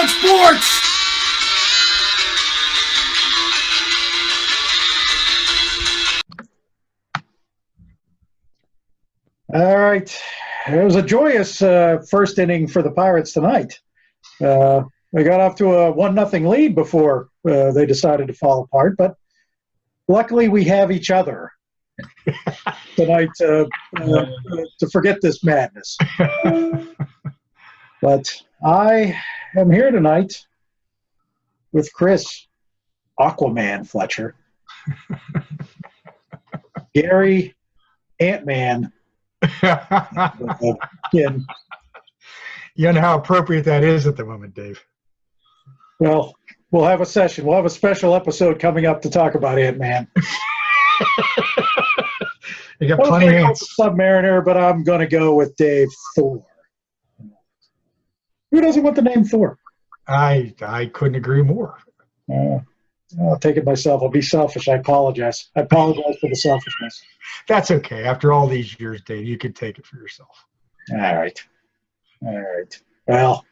about sports! All right. It was a joyous first inning for the Pirates tonight. They got off to a 1-0 lead before they decided to fall apart, but luckily we have each other tonight to forget this madness. But I am here tonight with Chris Aquaman Fletcher, Gary Ant-Man. You know how appropriate that is at the moment, Dave. Well, we'll have a session. We'll have a special episode coming up to talk about Ant-Man. You got plenty of ants. Submariner, but I'm going to go with Dave Thor. Who doesn't want the name Thor? I couldn't agree more. I'll take it myself. I'll be selfish. I apologize. I apologize for the selfishness. That's okay. After all these years, Dave, you can take it for yourself. All right. Well,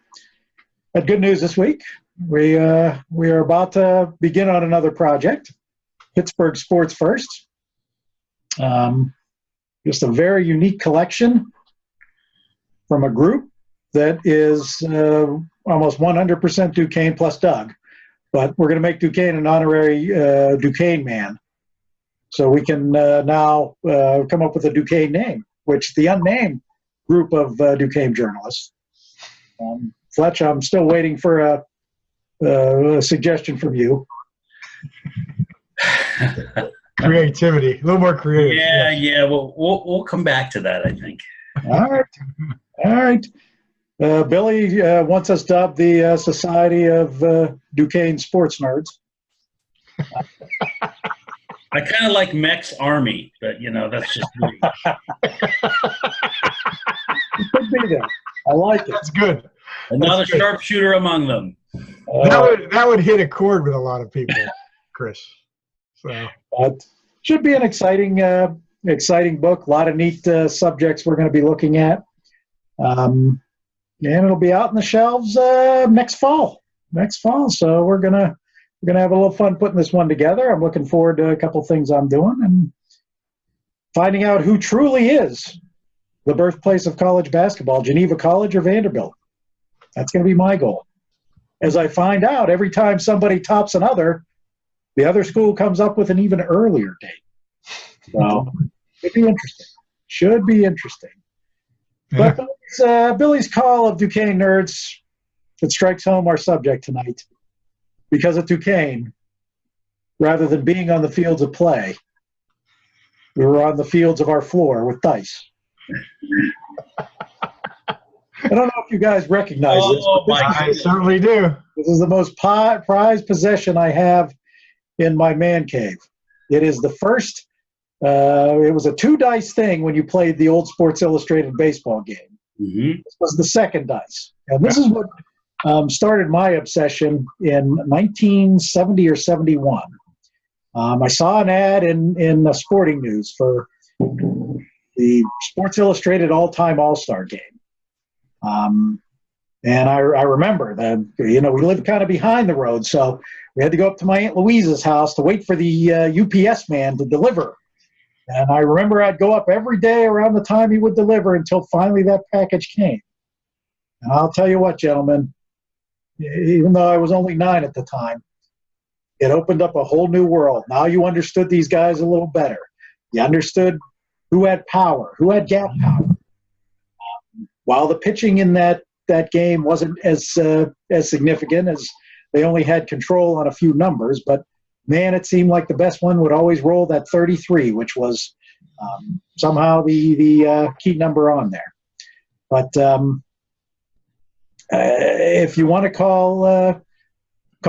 I had good news this week. We are about to begin on another project, Pittsburgh Sports First. Just a very unique collection from a group that is almost 100% Duquesne plus Doug. But we're going to make Duquesne an honorary Duquesne man. So we can now come up with a Duquesne name, which the unnamed group of Duquesne journalists. Fletch, I'm still waiting for a suggestion from you. Creativity, a little more creative. Yeah. We'll come back to that, I think. All right. Billy wants us dubbed the Society of Duquesne Sports Nerds. I kind of like Mech's Army, but, that's just me. You could be there. I like it. That's good. Another sharpshooter among them. That would hit a chord with a lot of people, Chris. So should be an exciting book. A lot of neat subjects we're going to be looking at. And it'll be out in the shelves next fall. So we're gonna have a little fun putting this one together. I'm looking forward to a couple things I'm doing and finding out who truly is the birthplace of college basketball, Geneva College or Vanderbilt. That's going to be my goal. As I find out, every time somebody tops another, the other school comes up with an even earlier date. So should be interesting. Yeah. But Billy's call of Duquesne nerds, it strikes home our subject tonight. Because at Duquesne, rather than being on the fields of play, we were on the fields of our floor with dice. I don't know if you guys recognize this. I certainly do. This is the most prized possession I have in my man cave. It is the first. It was a 2-dice thing when you played the old Sports Illustrated baseball game. Mm-hmm. This was the second dice. And this is what started my obsession in 1970 or 71. I saw an ad in Sporting News for the Sports Illustrated all-time All-Star game. And I remember that, we lived kind of behind the road, so we had to go up to my Aunt Louisa's house to wait for the UPS man to deliver. And I remember I'd go up every day around the time he would deliver until finally that package came. And I'll tell you what, gentlemen, even though I was only 9 at the time, it opened up a whole new world. Now you understood these guys a little better. You understood who had power, who had gap power. While the pitching in that game wasn't as significant, as they only had control on a few numbers, but man, it seemed like the best one would always roll that 33, which was somehow the key number on there. But if you want to call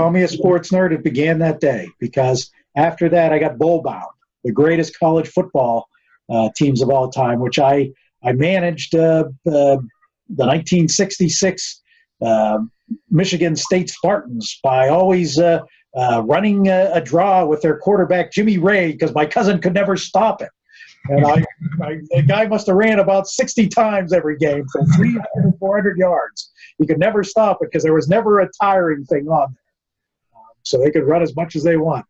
me a sports nerd, it began that day, because after that I got bowl bound, the greatest college football teams of all time, which I managed the 1966 Michigan State Spartans by always running a draw with their quarterback, Jimmy Ray, because my cousin could never stop it. And the guy must have ran about 60 times every game for 300 or 400 yards. He could never stop it because there was never a tiring thing on there. So they could run as much as they want.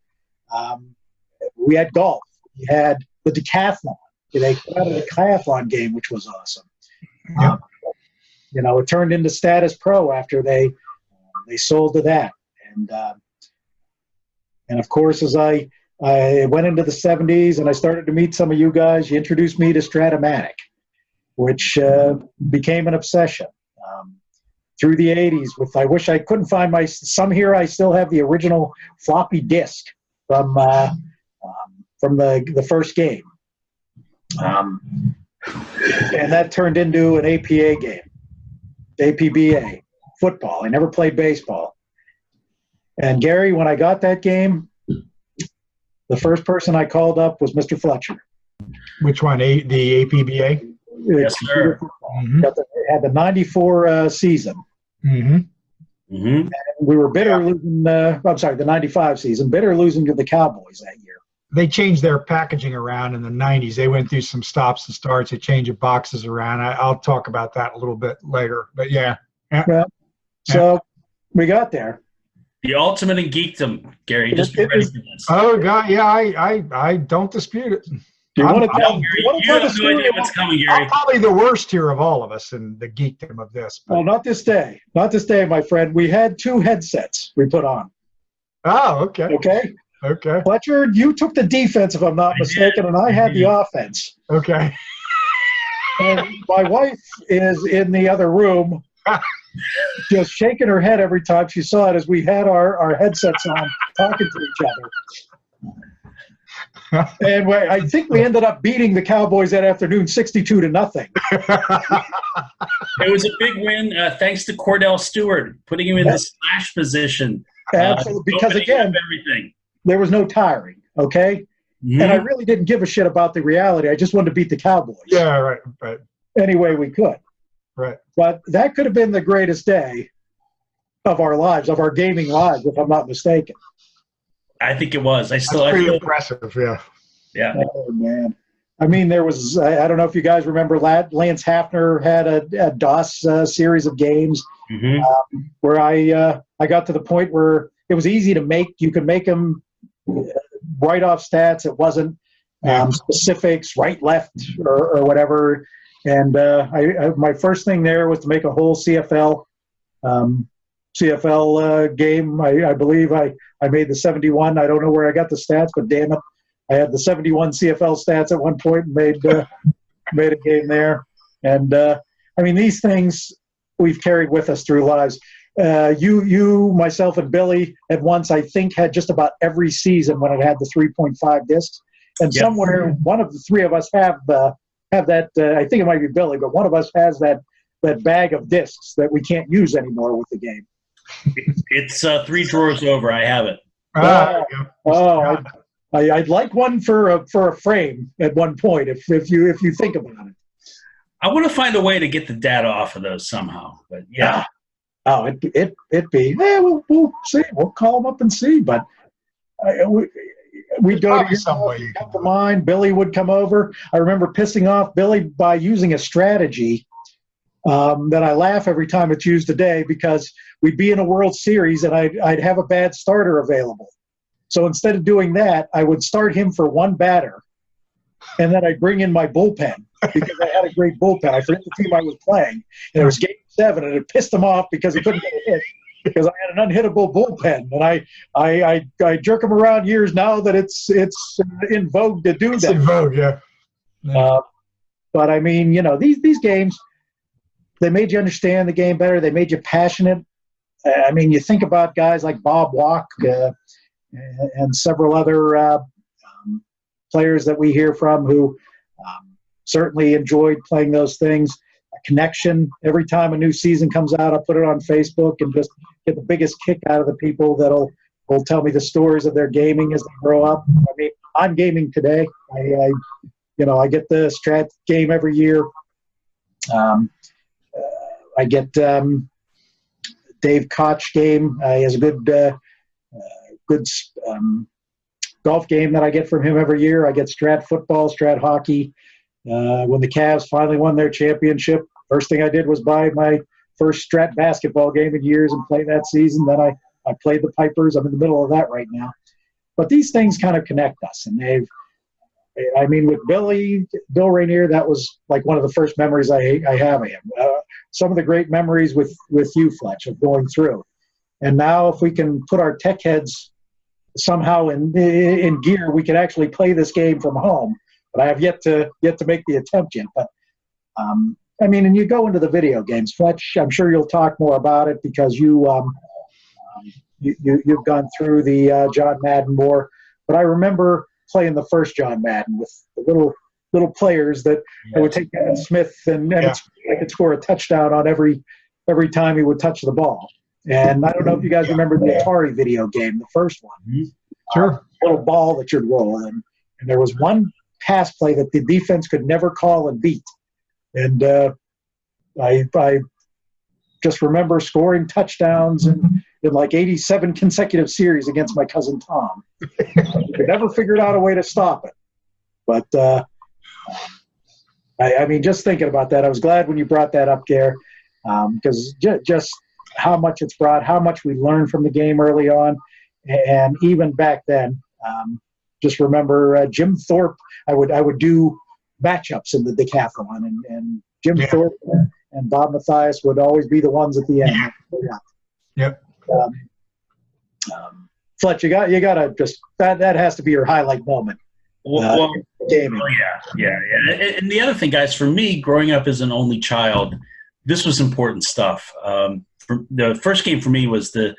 We had golf. We had the decathlon. They put out a decathlon game, which was awesome. Yep. It turned into Status Pro after they sold to that. And of course, as I went into the 70s and I started to meet some of you guys, you introduced me to Strat-o-matic, which became an obsession. Through the 80s, I wish I couldn't find some here. I still have the original floppy disk from the first game. And that turned into an APA game, APBA, football. I never played baseball. And Gary, when I got that game, the first person I called up was Mr. Fletcher. Which one? The APBA? Yes, sir. Mm-hmm. Had the 94 season. Mm-hmm. Mm-hmm. And we were bitter losing, I'm sorry, the 95 season, bitter losing to the Cowboys that year. They changed their packaging around in the 90s. They went through some stops and starts. They changed the boxes around. I'll talk about that a little bit later. But yeah. So we got there. The ultimate in geekdom, Gary. Just be ready for this. Oh God, yeah, I don't dispute it. Do you want to tell, You have no idea what's coming, Gary. I'm probably the worst here of all of us in the geekdom of this. But. Well, not this day. Not this day, my friend. We had 2 headsets we put on. Oh, okay. Okay? Okay. Fletcher, you took the defense, if I'm not mistaken, and I had the offense. Okay. And my wife is in the other room just shaking her head every time she saw it as we had our headsets on talking to each other. And I think we ended up beating the Cowboys that afternoon 62-0. It was a big win thanks to Cordell Stewart, putting him in the slash position. Absolutely, because again, everything. There was no tiring, okay? Mm-hmm. And I really didn't give a shit about the reality. I just wanted to beat the Cowboys. Yeah, right. Any way we could. Right. But that could have been the greatest day of our lives, of our gaming lives, if I'm not mistaken. I think it was. That's pretty impressive, yeah. Yeah. Oh, man. I mean, there was, I don't know if you guys remember, Lance Hafner had a DOS series of games where I got to the point where it was easy to make. You could make them write off stats. It wasn't specifics, right, left, or whatever. And my first thing there was to make a whole CFL game. I believe I made the 71. I don't know where I got the stats, but damn it, I had the 71 CFL stats at one point and made a game there. And I mean, these things we've carried with us through lives. You, myself, and Billy at once, I think, had just about every season when it had the 3.5 discs. And somewhere, one of the 3 of us have that. I think it might be Billy, but one of us has that bag of discs that we can't use anymore with the game. It's 3 drawers over. I have it. I'd like one for a frame at one point if you think about it. I want to find a way to get the data off of those somehow. But yeah. Oh, it'd be. Yeah, we'll see. We'll call them up and see. But we'd go to some way. Come to mine. Billy would come over. I remember pissing off Billy by using a strategy that I laugh every time it's used today, because we'd be in a World Series and I'd have a bad starter available. So instead of doing that, I would start him for 1 batter, and then I'd bring in my bullpen because I had a great bullpen. I forget the team I was playing, and it was Game 7, and it pissed him off because he couldn't get a hit because I had an unhittable bullpen. And I jerk him around years now that it's in vogue to do that. It's in vogue, yeah. But I mean, these games, they made you understand the game better. They made you passionate. I mean, you think about guys like Bob Walk and several other players that we hear from who certainly enjoyed playing those things. A connection. Every time a new season comes out, I put it on Facebook and just get the biggest kick out of the people that'll tell me the stories of their gaming as they grow up. I mean, I'm gaming today. I get the Strat game every year. I get Dave Koch game. He has a good golf game that I get from him every year. I get Strat football, Strat hockey. When the Cavs finally won their championship, first thing I did was buy my first Strat basketball game in years and play that season. Then I played the Pipers. I'm in the middle of that right now. But these things kind of connect us, and with Bill Rainier, that was like one of the first memories I have of him. Some of the great memories with you, Fletch, of going through. And now if we can put our tech heads somehow in gear, we can actually play this game from home. But I have yet to make the attempt yet. But, and you go into the video games, Fletch, I'm sure you'll talk more about it because you've gone through the John Madden more. But I remember playing the first John Madden with the little players that would take Devin Smith and I could score a touchdown on every time he would touch the ball. And I don't know if you guys remember the Atari video game, the first one. Sure. Little ball that you'd roll in. And there was one pass play that the defense could never call and beat. And I just remember scoring touchdowns in like 87 consecutive series against my cousin Tom. We could never figured out a way to stop it. But just thinking about that, I was glad when you brought that up, Gare, because just how much it's brought, how much we learned from the game early on, and even back then, just remember Jim Thorpe. I would do matchups in the decathlon, and Jim Thorpe and Bob Mathias would always be the ones at the end. Yep. Fletch, you gotta just that has to be your highlight moment. Gaming. Yeah. And the other thing, guys, for me, growing up as an only child, this was important stuff. The first game for me was the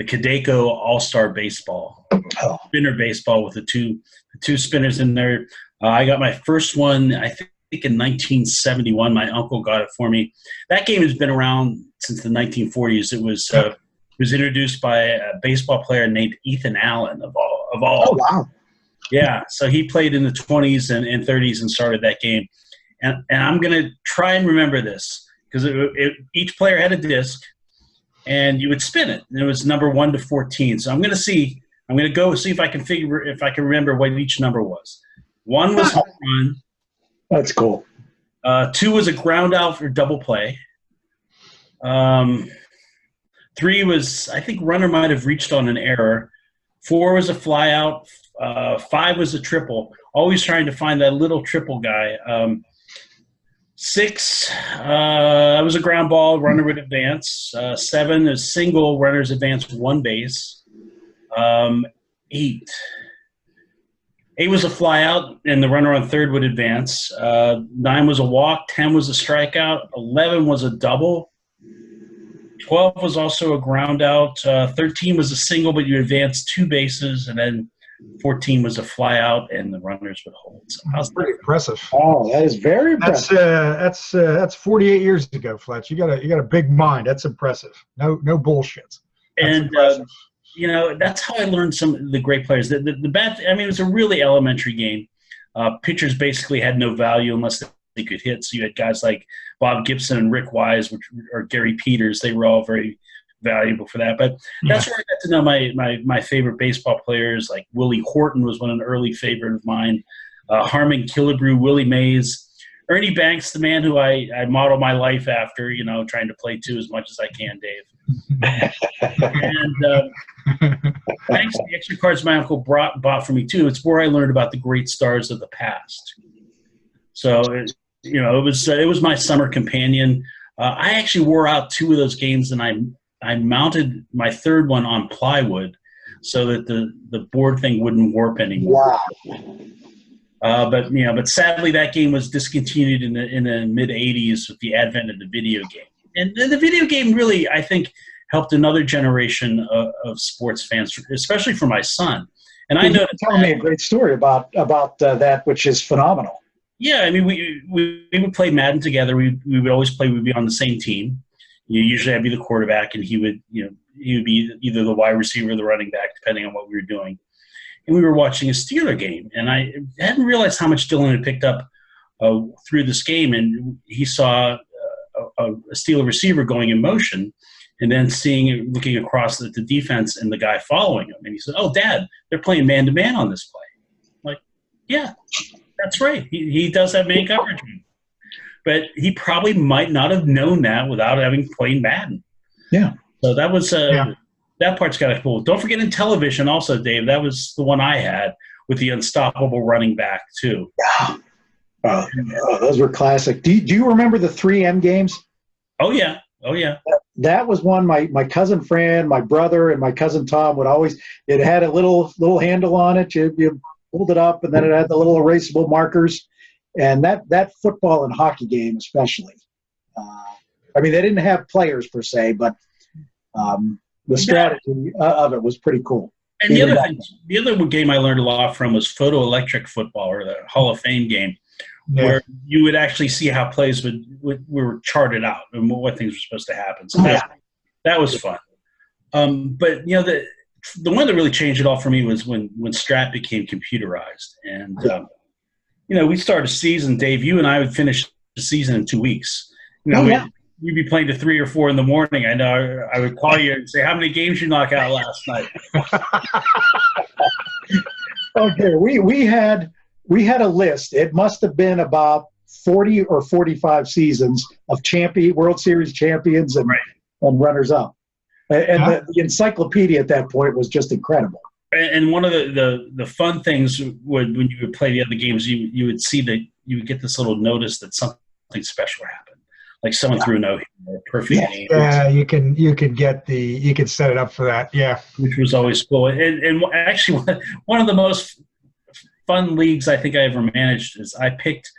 Kadeco All-Star Baseball, spinner baseball with the two spinners in there. I got my first one, I think in 1971. My uncle got it for me. That game has been around since the 1940s. It was introduced by a baseball player named Ethan Allen of all. Oh, wow. Yeah, so he played in the 20s and 30s and started that game. And I'm going to try and remember this because each player had a disc, and you would spin it. And it was number 1 to 14. So I'm going to go see if I can remember what each number was. 1 was home run. That's cool. 2 was a ground out for double play. 3 was, I think runner might have reached on an error. 4 was a fly out. 5 was a triple. Always trying to find that little triple guy. 6 was a ground ball. Runner would advance. 7 is single. Runners advance 1 base. 8 was a fly out, and the runner on third would advance. 9 was a walk. 10 was a strikeout. 11 was a double. 12 was also a ground out. 13 was a single, but you advanced 2 bases, and then 14 was a fly out, and the runners would hold. So that's pretty impressive. Oh, that is very impressive. That's 48 years ago, Fletch. You got a big mind. That's impressive. No bullshit. And that's how I learned some of the great players. The bad. It was a really elementary game. Pitchers basically had no value unless they could hit. So you had guys like Bob Gibson and Rick Wise, or Gary Peters. They were all very valuable for that. But that's where I got to know my favorite baseball players. Like Willie Horton was an early favorite of mine. Harmon Killebrew, Willie Mays, Ernie Banks, the man who I model my life after. Trying to play too as much as I can, Dave. And thanks to the extra cards my uncle bought for me too. It's where I learned about the great stars of the past. So it was my summer companion. I actually wore out 2 of those games, and I mounted my third one on plywood so that the board thing wouldn't warp anymore. Wow. But sadly that game was discontinued in the mid '80s with the advent of the video game. And the video game really, I think, helped another generation of sports fans, especially for my son. And I know you're telling me a great story about that, which is phenomenal. Yeah, we would play Madden together. We would always play. We'd be on the same team. Usually I'd be the quarterback, and he would be either the wide receiver or the running back, depending on what we were doing. And we were watching a Steeler game, and I hadn't realized how much Dylan had picked up through this game. And he saw a Steeler receiver going in motion, and then looking across at the defense and the guy following him. And he said, "Oh, Dad, they're playing man-to-man on this play." I'm like, yeah, that's right. He does have man coverage. But he probably might not have known that without having played Madden. Yeah. So that was that part's kind of cool. Don't forget in television also, Dave, that was the one I had with the unstoppable running back too. Yeah. Those were classic. Do you remember the 3M games? Oh, yeah. Oh, yeah. That was one my cousin Fran, my brother, and my cousin Tom would always – it had a little handle on it. You pulled it up, and then it had the little erasable markers. And that football and hockey game especially. I mean, they didn't have players per se, but the strategy of it was pretty cool. And the other game I learned a lot from was photoelectric football, or the Hall of Fame game, where you would actually see how plays were charted out and what things were supposed to happen. So that was fun. But the one that really changed it all for me was when Strat became computerized. And we started a season, Dave. You and I would finish the season in 2 weeks. We'd be playing to 3 or 4 in the morning. I know I would call you and say, "How many games you knock out last night?" Okay, we had a list. It must have been about 40 or 45 seasons of World Series champions and runners-up. And the encyclopedia at that point was just incredible. And one of the fun things when you would play the other games, you would see that you would get this little notice that something special happened. Like someone threw a no-hitter, perfect game. Yeah, you can set it up for that. Yeah, which was always cool. And actually, one of the most fun leagues I think I ever managed is I picked.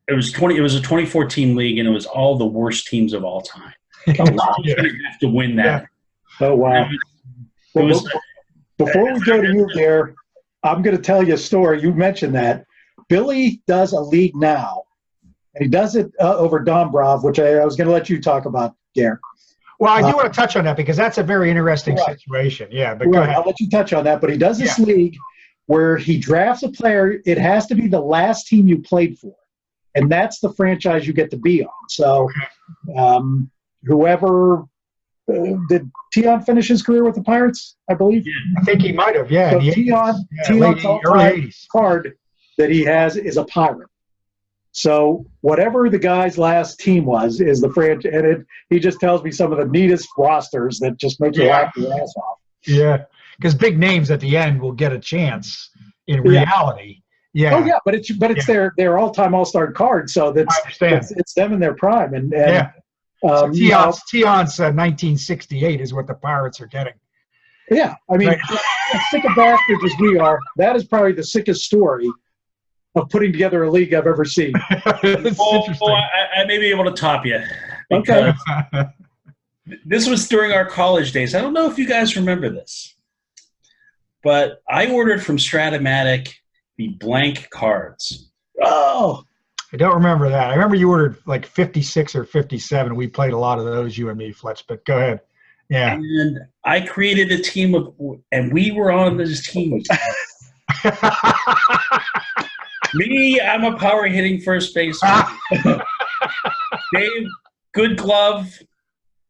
It was a 2014 league, and it was all the worst teams of all time. You didn't have to win that. Yeah. Oh wow! Before we go to you there, I'm going to tell you a story. You mentioned that Billy does a league now. And he does it over Dombrov, which I was going to let you talk about, Gare. Well, I do want to touch on that because that's a very interesting situation. Yeah, but go ahead. I'll let you touch on that. But he does this league where he drafts a player. It has to be the last team you played for, and that's the franchise you get to be on. So whoever did Tion finish his career with the Pirates, I believe? Yeah. I think he might have, So Tion's all-time card that he has is a Pirate. So whatever the guy's last team was is the franchise, and he just tells me some of the neatest rosters that just make you laugh your ass off. Yeah, because big names at the end will get a chance in reality. Yeah. Oh yeah, but it's their all-time all-star card, so it's them in their prime. And Tion's 1968 is what the Pirates are getting. Yeah, I mean, as sick of bastards as we are, that is probably the sickest story of putting together a league I've ever seen. I may be able to top you. Okay. This was during our college days. I don't know if you guys remember this, but I ordered from Strat-o-matic the blank cards. Oh. I don't remember that. I remember you ordered like 56 or 57. We played a lot of those, you and me, Fletch, but go ahead. Yeah. And I created a team and we were on this team. Me, I'm a power hitting first baseman. Dave, good glove,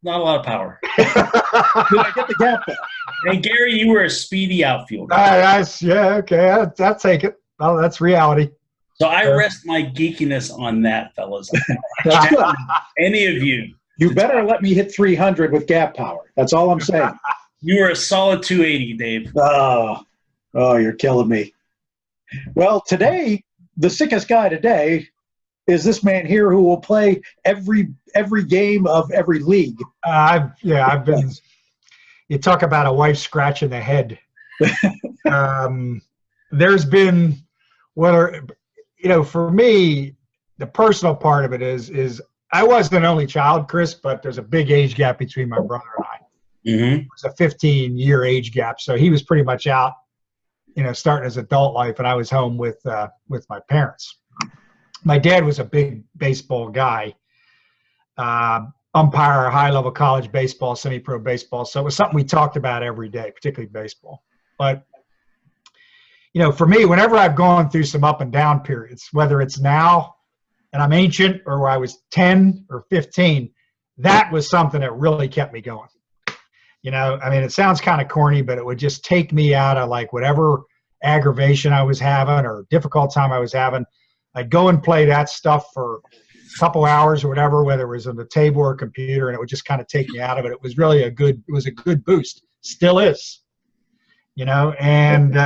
not a lot of power. Did I get the gap there? And Gary, you were a speedy outfielder. Okay, I'll take it. Well, that's reality. So I rest my geekiness on that, fellas. Any of you. You better let me hit 300 with gap power. That's all I'm saying. You were a solid 280, Dave. Oh, you're killing me. Well, today, the sickest guy today is this man here who will play every game of every league. I've been. You talk about a wife scratching the head. There's been for me, the personal part of it is I was an only child, Chris, but there's a big age gap between my brother and I. Mm-hmm. It was a 15-year age gap, so he was pretty much out, starting his adult life, and I was home with my parents. My dad was a big baseball guy, umpire, high-level college baseball, semi-pro baseball, so it was something we talked about every day, particularly baseball. But, for me, whenever I've gone through some up and down periods, whether it's now and I'm ancient or where I was 10 or 15, that was something that really kept me going. You know, I mean, it sounds kind of corny, but it would just take me out of like whatever aggravation I was having or difficult time I was having. I'd go and play that stuff for a couple hours or whatever, whether it was on the table or computer, and it would just kind of take me out of it. It was really a good boost. Still is, you know, and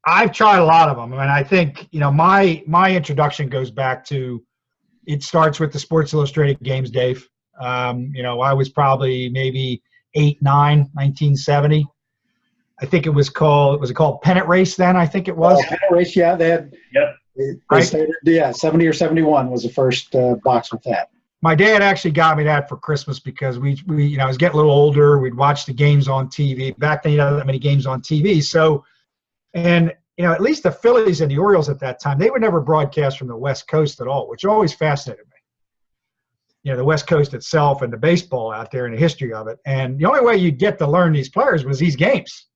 I've tried a lot of them. And I think, you know, my introduction goes back to, it starts with the Sports Illustrated games, Dave. You know, I was probably maybe 8, 9, 1970. I think it was called Pennant Race then, I think it was. Oh, Pennant Race, yeah. They had, Yep. They started, 70 or 71 was the first box with that. My dad actually got me that for Christmas because we you know, I was getting a little older. We'd watch the games on TV. Back then, you know, that many games on TV. So, and, you know, at least the Phillies and the Orioles at that time, they would never broadcast from the West Coast at all, which always fascinated me. You know, the West Coast itself and the baseball out there and the history of it. And the only way you'd get to learn these players was these games.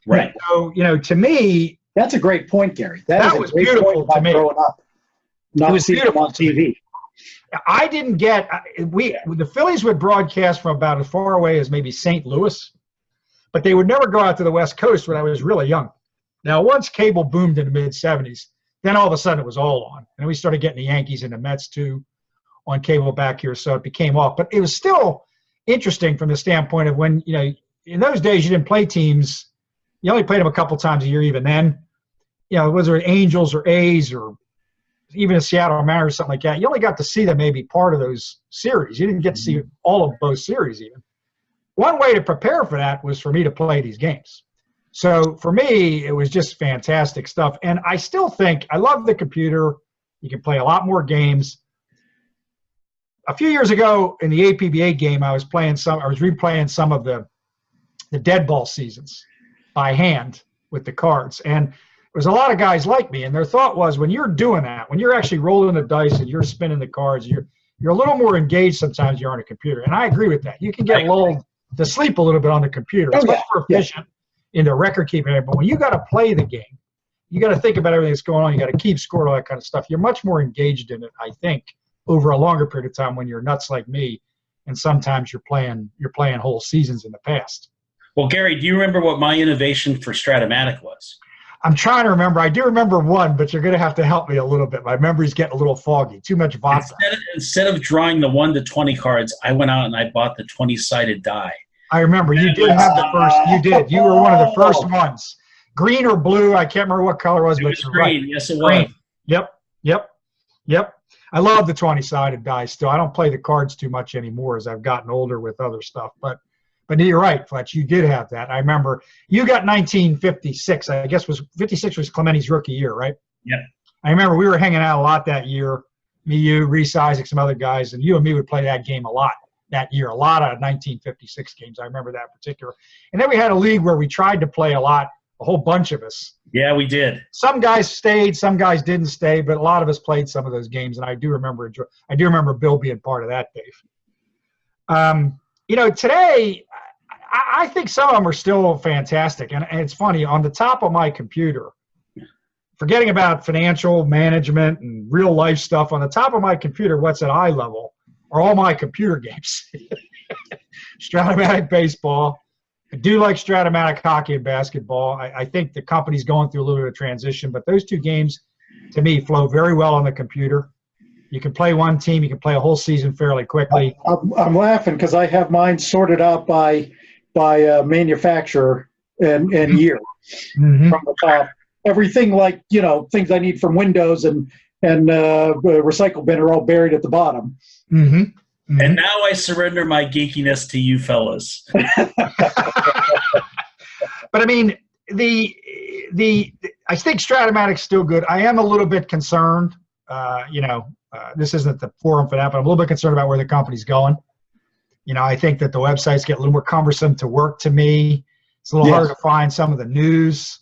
Right. So, you know, to me, that's a great point, Gary. That was beautiful to me. Growing up, not it was seeing them on TV. I didn't get the Phillies would broadcast from about as far away as maybe St. Louis, but they would never go out to the West Coast when I was really young. Now, once cable boomed in the mid-'70s, then all of a sudden it was all on, and we started getting the Yankees and the Mets too on cable back here, so it became off. But it was still interesting from the standpoint of when, you know, in those days you didn't play teams. You only played them a couple times a year even then. You know, whether it Angels or A's or even a Seattle Mariners or something like that, you only got to see them maybe part of those series. You didn't get to see all of those series even. One way to prepare for that was for me to play these games. So for me, it was just fantastic stuff. And I still think I love the computer. You can play a lot more games. A few years ago in the APBA game, I was replaying some of the dead ball seasons by hand with the cards. And there was a lot of guys like me, and their thought was, when you're doing that, when you're actually rolling the dice and you're spinning the cards, you're a little more engaged sometimes you're on a computer. And I agree with that. You can get lulled to sleep a little bit on the computer. It's much more efficient in the record keeping. But when you got to play the game, you got to think about everything that's going on. You got to keep score, all that kind of stuff. You're much more engaged in it, I think, over a longer period of time when you're nuts like me. And sometimes you're playing whole seasons in the past. Well, Gary, do you remember what my innovation for Strat-o-matic was? I'm trying to remember. I do remember one, but you're going to have to help me a little bit. My memory's getting a little foggy. Too much vodka. Instead of drawing the 1 to 20 cards, I went out and I bought the 20-sided die. I remember. You did have the first. You did. You were one of the first ones. Green or blue. I can't remember what color it was, It but was you're green. right. Yes, it Green. was. Yep. I love the 20-sided die still. I don't play the cards too much anymore as I've gotten older with other stuff. But you're right, Fletch. You did have that. I remember you got 1956. I guess 56 was Clementi's rookie year, right? Yep. I remember we were hanging out a lot that year. Me, you, Reese Isaac, some other guys, and you and me would play that game a lot that year. A lot of 1956 games. I remember that in particular. And then we had a league where we tried to play a lot, a whole bunch of us. Yeah, we did. Some guys stayed, some guys didn't stay, but a lot of us played some of those games, and I do remember Bill being part of that, Dave. You know, today, I think some of them are still fantastic. And it's funny, on the top of my computer, forgetting about financial management and real life stuff, on the top of my computer, what's at eye level, are all my computer games. Strat-o-matic baseball. I do like Strat-o-matic hockey and basketball. I think the company's going through a little bit of transition, but those two games, to me, flow very well on the computer. You can play one team. You can play a whole season fairly quickly. I'm laughing because I have mine sorted out by manufacturer and year from the top. Everything like, you know, things I need from Windows and recycle bin are all buried at the bottom. And now I surrender my geekiness to you fellas. But I mean, I think Strat-o-matic's still good. I am a little bit concerned. This isn't the forum for that, but I'm a little bit concerned about where the company's going. You know, I think that the websites get a little more cumbersome to work to me. It's a little harder to find some of the news.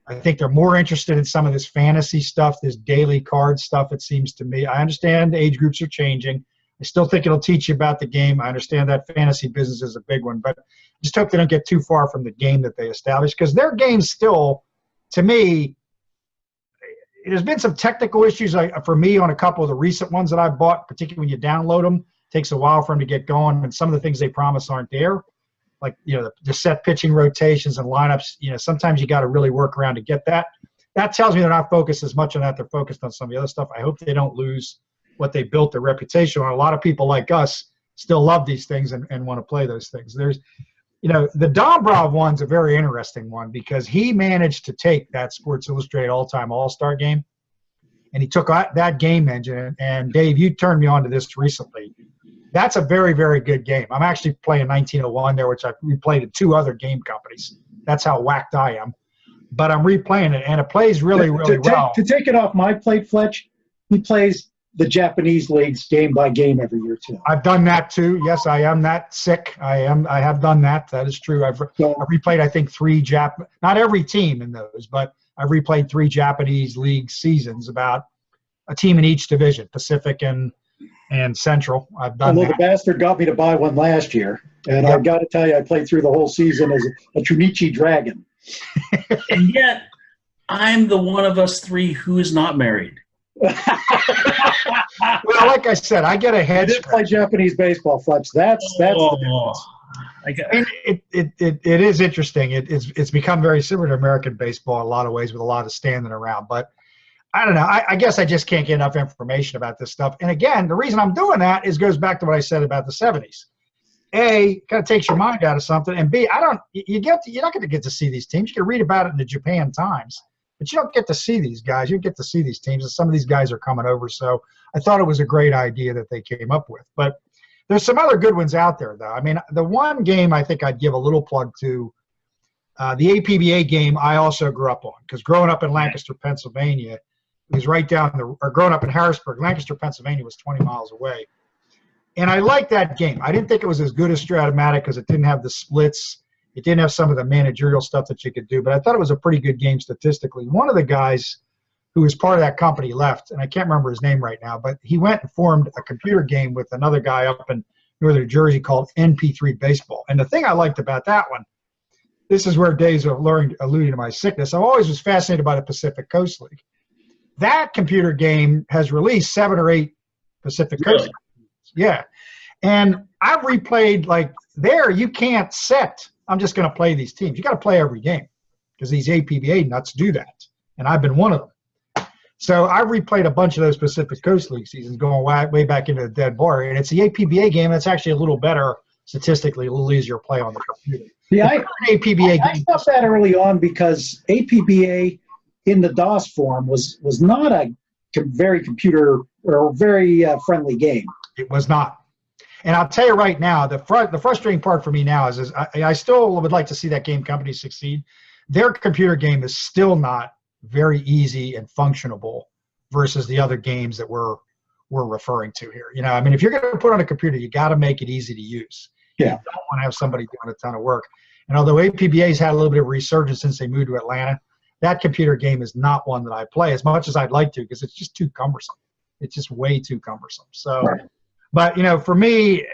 I think they're more interested in some of this fantasy stuff, this daily card stuff, it seems to me. I understand age groups are changing. I still think it'll teach you about the game. I understand that fantasy business is a big one, but I just hope they don't get too far from the game that they established, because their game still, to me, there's been some technical issues for me on a couple of the recent ones that I bought, particularly when you download them, takes a while for them to get going, and some of the things they promise aren't there. Like, the set pitching rotations and lineups, sometimes you got to really work around to get that. That tells me they're not focused as much on that. They're focused on some of the other stuff. I hope they don't lose what they built their reputation on. A lot of people like us still love these things and want to play those things. There's, the Dombrov one's a very interesting one because he managed to take that Sports Illustrated all-time All-Star game, and he took that game engine. And Dave, you turned me on to this recently. That's a very, very good game. I'm actually playing 1901 there, which I've replayed at 2 other game companies. That's how whacked I am. But I'm replaying it, and it plays really, really well. To take it off my plate, Fletch, he plays the Japanese leagues game by game every year, too. I've done that, too. Yes, I am that sick. I have done that. That is true. I've replayed, I think, 3 not every team in those, but I've replayed 3 Japanese league seasons, about a team in each division, Pacific and Central. I've done that. The bastard got me to buy one last year, and I've got to tell you, I played through the whole season as a Trinichi Dragon. And yet, I'm the one of us 3 who is not married. Well, like I said, I get a head. I did play Japanese baseball, Fletch. That's the difference. It is interesting. It's become very similar to American baseball in a lot of ways, with a lot of standing around. But I don't know. I guess I just can't get enough information about this stuff. And again, the reason I'm doing that goes back to what I said about the 70s. A, kind of takes your mind out of something, and B, you're not going to get to see these teams. You can read about it in the Japan Times, but you don't get to see these guys. You get to see these teams, and some of these guys are coming over. So I thought it was a great idea that they came up with. But there's some other good ones out there, though. I mean, the one game I think I'd give a little plug to, the APBA game I also grew up on, because growing up in Lancaster, Pennsylvania, it was right down or growing up in Harrisburg, Lancaster, Pennsylvania was 20 miles away. And I liked that game. I didn't think it was as good as Strat-o-matic because it didn't have the splits. It didn't have some of the managerial stuff that you could do, but I thought it was a pretty good game statistically. One of the guys who was part of that company left, and I can't remember his name right now, but he went and formed a computer game with another guy up in northern New Jersey called NP3 Baseball. And the thing I liked about that one, this is where Dave's alluding to my sickness. I always was fascinated by the Pacific Coast League. That computer game has released 7 or 8 Pacific Coast Leagues. Yeah. And I've replayed, like, there you can't set, I'm just going to play these teams. You got to play every game because these APBA nuts do that. And I've been one of them. So I've replayed a bunch of those Pacific Coast League seasons going way back into the dead bar. And it's the APBA game that's actually a little better statistically, a little easier to play on the computer. Yeah, I thought that early on because APBA in the DOS form was not a very computer or very friendly game. It was not. And I'll tell you right now, the frustrating part for me now is I still would like to see that game company succeed. Their computer game is still not very easy and functionable versus the other games that we're referring to here. I mean, if you're going to put on a computer, you got to make it easy to use. Yeah. You don't want to have somebody doing a ton of work. And although APBA's had a little bit of resurgence since they moved to Atlanta, that computer game is not one that I play as much as I'd like to because it's just too cumbersome. It's just way too cumbersome. So. Right. But for me,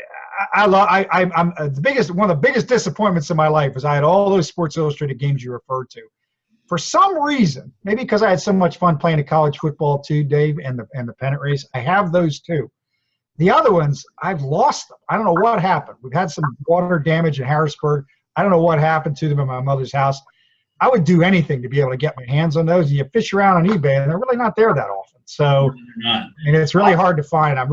I'm one of the biggest disappointments in my life is I had all those Sports Illustrated games you referred to. For some reason, maybe because I had so much fun playing college football too, Dave, and the pennant race, I have those too. The other ones, I've lost them. I don't know what happened. We've had some water damage in Harrisburg. I don't know what happened to them in my mother's house. I would do anything to be able to get my hands on those. And you fish around on eBay, and they're really not there that often. So, and it's really hard to find. I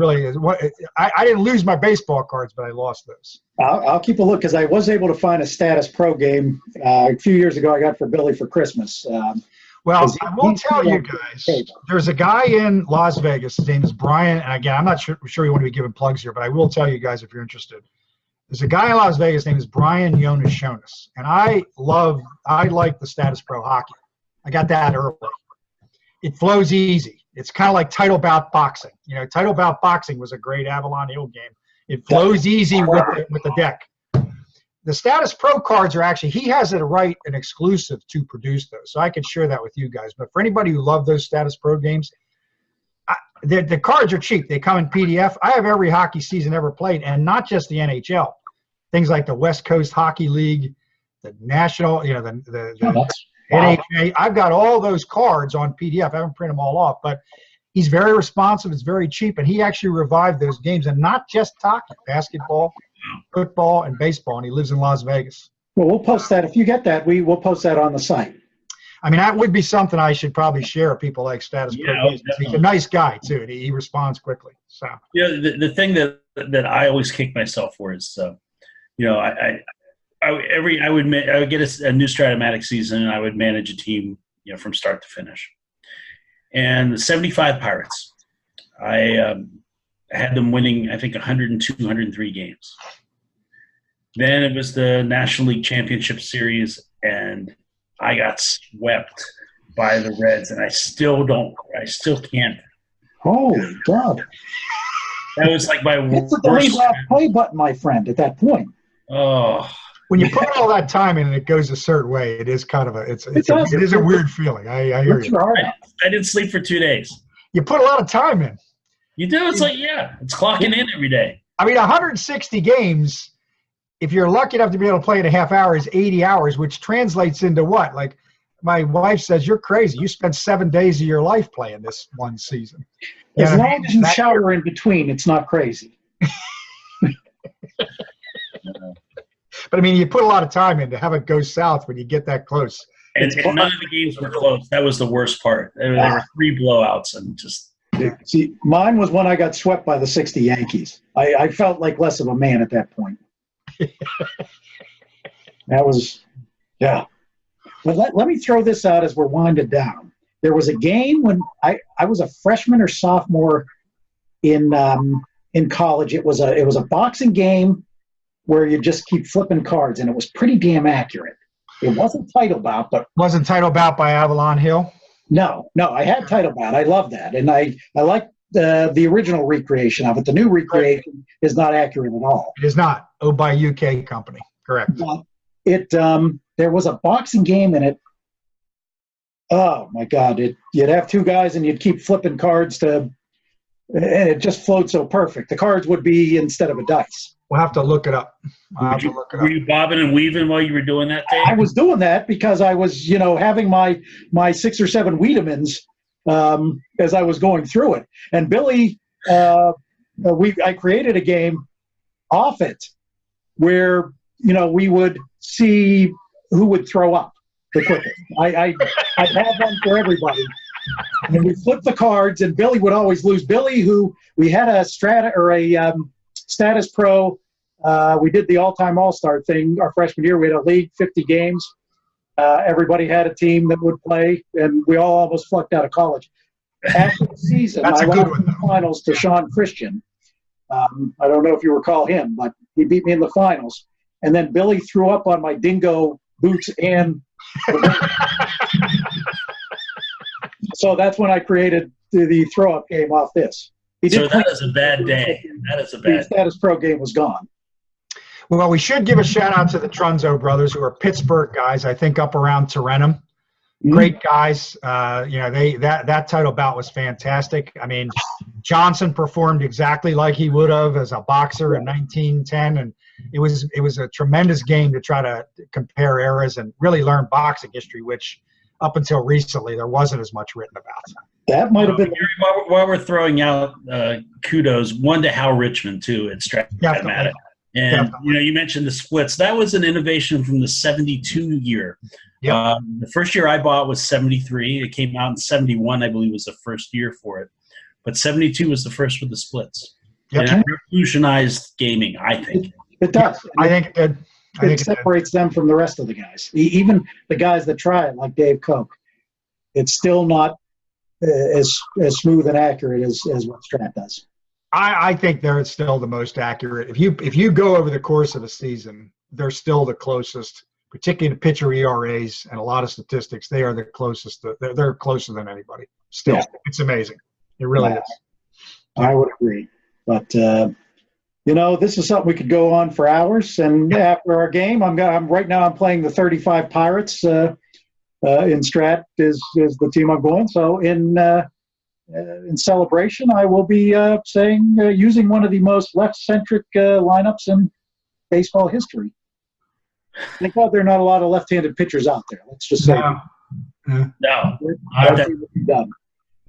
didn't lose my baseball cards, but I lost those. I'll keep a look because I was able to find a Status Pro game a few years ago I got for Billy for Christmas. Well, I will tell you guys, there's a guy in Las Vegas. His name is Brian. And again, I'm not sure you want to be giving plugs here, but I will tell you guys if you're interested. There's a guy in Las Vegas. His name is Brian Jonas. And I like the Status Pro hockey. I got that early. It flows easy. It's kind of like title bout boxing. Title bout boxing was a great Avalon Hill game. It flows easy with the deck. The Status Pro cards are actually, he has a right and exclusive to produce those. So I can share that with you guys. But for anybody who loves those Status Pro games, the cards are cheap. They come in PDF. I have every hockey season ever played, and not just the NHL. Things like the West Coast Hockey League, the National, the NHA. I've got all those cards on PDF. I haven't printed them all off, but He's very responsive. It's very cheap, and he actually revived those games, and not just hockey, basketball, football, and baseball. And he lives in Las Vegas. Well, we'll post that. If you get that, we'll post that on the site. I mean, that would be something I should probably share. People like Status Pro. He's a nice guy too, and he responds quickly. So the thing that I always kick myself for is, I would get a new Strat-o-matic season, and I would manage a team, from start to finish. And the 75 Pirates, I had them winning, I think, 102, 103 games. Then it was the National League Championship Series, and I got swept by the Reds, and I still can't. Holy God. That was like my worst. It's the worst. play button, my friend, at that point. Oh. When you put all that time in and it goes a certain way, it is kind of it is a weird feeling. I hear you. I didn't sleep for 2 days. You put a lot of time in. You do. It's it's clocking in every day. I mean, 160 games, if you're lucky enough to be able to play in a half hour, is 80 hours, which translates into what? Like my wife says, you're crazy. You spent 7 days of your life playing this one season. As long as you shower in between, it's not crazy. But, I mean, you put a lot of time in to have it go south when you get that close. And none of the games were close. That was the worst part. There were 3 blowouts and just – See, mine was when I got swept by the 60 Yankees. I felt like less of a man at that point. That was – yeah. But let me throw this out as we're winding down. There was a game when I was a freshman or sophomore in college. It was a boxing game where you just keep flipping cards, and it was pretty damn accurate. It wasn't Title Bout, but wasn't Title Bout by Avalon Hill? No, I had Title Bout. I love that, and I like the original recreation of it. The new recreation is not accurate at all. It is not. Oh, by UK company, correct? But there was a boxing game in it. Oh my God! You'd have 2 guys, and you'd keep flipping cards and it just flowed so perfect. The cards would be instead of a dice. We'll have to look it up. Were you bobbing and weaving while you were doing that thing? I was doing that because I was, having my 6 or 7 Wiedemans as I was going through it. And Billy, I created a game off it where, we would see who would throw up the quickest. I'd have one for everybody. And we flipped the cards, and Billy would always lose. Billy, who we had a Status Pro. We did the all-time all-star thing our freshman year. We had a league, 50 games. Everybody had a team that would play, and we all almost flunked out of college. After the season, I lost in the finals to Sean Christian. I don't know if you recall him, but he beat me in the finals. And then Billy threw up on my dingo boots and so that's when I created the throw-up game off this. So that is a bad day. That is a bad. The Status Pro game was gone. Well, we should give a shout-out to the Trunzo brothers, who are Pittsburgh guys, I think up around Tarentum. Mm-hmm. Great guys. That Title Bout was fantastic. I mean, Johnson performed exactly like he would have as a boxer in 1910, and it was a tremendous game to try to compare eras and really learn boxing history, which up until recently there wasn't as much written about. That might have been. While we're throwing out kudos, one to Hal Richmond too at Strat-o-matic. And you mentioned the splits. That was an innovation from the '72 year. Yep. The first year I bought was '73. It came out in '71, I believe, was the first year for it. But '72 was the first with the splits. Yep. And it revolutionized gaming, I think. It does. I think it did. It separates them from the rest of the guys. Even the guys that try it, like Dave Koch, it's still not as smooth and accurate as what Strat does. I think they're still the most accurate. If you go over the course of a season, they're still the closest, particularly to pitcher ERAs and a lot of statistics. They are the closest. They're closer than anybody. Still, yeah. It's amazing. It really is. I would agree. But this is something we could go on for hours. And after our game, I'm right now playing the 35 Pirates. In Strat is the team I'm going. So in celebration, I will be using one of the most left-centric lineups in baseball history. Thank God there are not a lot of left-handed pitchers out there. Let's just say no.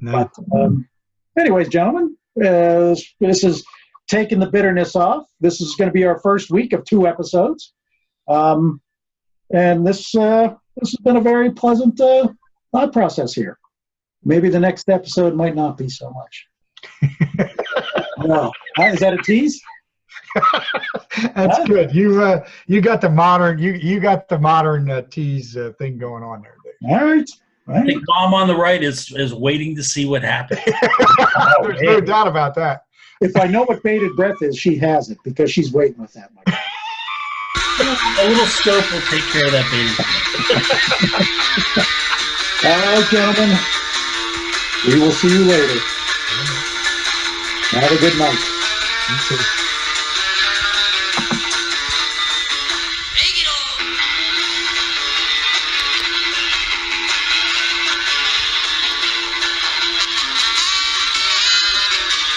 But anyways, gentlemen, this is taking the bitterness off. This is going to be our first week of 2 episodes. And this has been a very pleasant thought process here. Maybe the next episode might not be so much. No. Is that a tease? That's good. You got the modern you got the modern tease thing going on there, Dave. All right. I think Mom on the right is waiting to see what happens. There's no doubt about that. If I know what bated breath is, she has it because she's waiting with that. A little scope will take care of that baby. All right, gentlemen. We will see you later. Have a good night. You too.